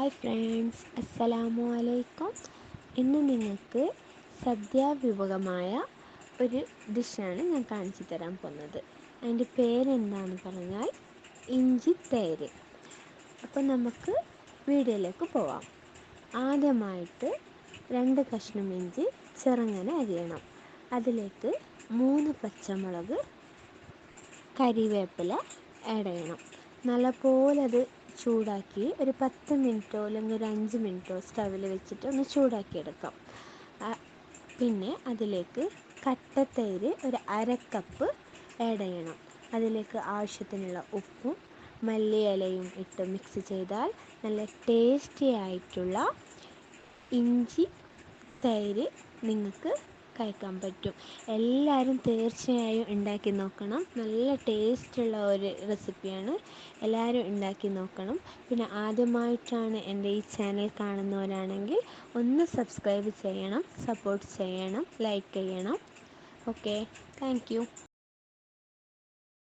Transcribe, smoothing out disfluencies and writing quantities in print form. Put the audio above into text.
Hi friends, അസ്സലാമു അലൈക്കും. ഇന്ന് നിങ്ങൾക്ക് സദ്യാവിഭവമായ ഒരു ഡിഷാണ് ഞാൻ കാണിച്ചു തരാൻ പോകുന്നത്. അതിൻ്റെ പേരെന്താണെന്ന് പറഞ്ഞാൽ ഇഞ്ചി തേര്. അപ്പോൾ നമുക്ക് വീഡിയോയിലേക്ക് പോവാം. ആദ്യമായിട്ട് 2 കഷ്ണം ഇഞ്ചി ചെറുങ്ങനെ അരിയണം. അതിലേക്ക് 3 പച്ചമുളക്, കരിവേപ്പില ആഡ് ചെയ്യണം. നല്ലപോലെ അത് ചൂടാക്കി ഒരു 10 മിനിറ്റോ അല്ലെങ്കിൽ ഒരു 5 മിനിറ്റോ സ്റ്റവിൽ വെച്ചിട്ട് ഒന്ന് ചൂടാക്കിയെടുക്കാം. പിന്നെ അതിലേക്ക് കട്ടത്തൈര് ഒരു 1/2 കപ്പ് ആഡ് ചെയ്യണം. അതിലേക്ക് ആവശ്യത്തിനുള്ള ഉപ്പും മല്ലിയിലയും ഇട്ട് മിക്സ് ചെയ്താൽ നല്ല ടേസ്റ്റി ആയിട്ടുള്ള ഇഞ്ചി തൈര് നിങ്ങൾക്ക് കഴിക്കാൻ പറ്റും. എല്ലാവരും തീർച്ചയായും ഉണ്ടാക്കി നോക്കണം. നല്ല ടേസ്റ്റുള്ള ഒരു റെസിപ്പിയാണ്. എല്ലാവരും ഉണ്ടാക്കി നോക്കണം. പിന്നെ ആദ്യമായിട്ടാണ് എൻ്റെ ഈ ചാനൽ കാണുന്നവരാണെങ്കിൽ ഒന്ന് സബ്സ്ക്രൈബ് ചെയ്യണം, സപ്പോർട്ട് ചെയ്യണം, ലൈക്ക് ചെയ്യണം. Okay, thank you.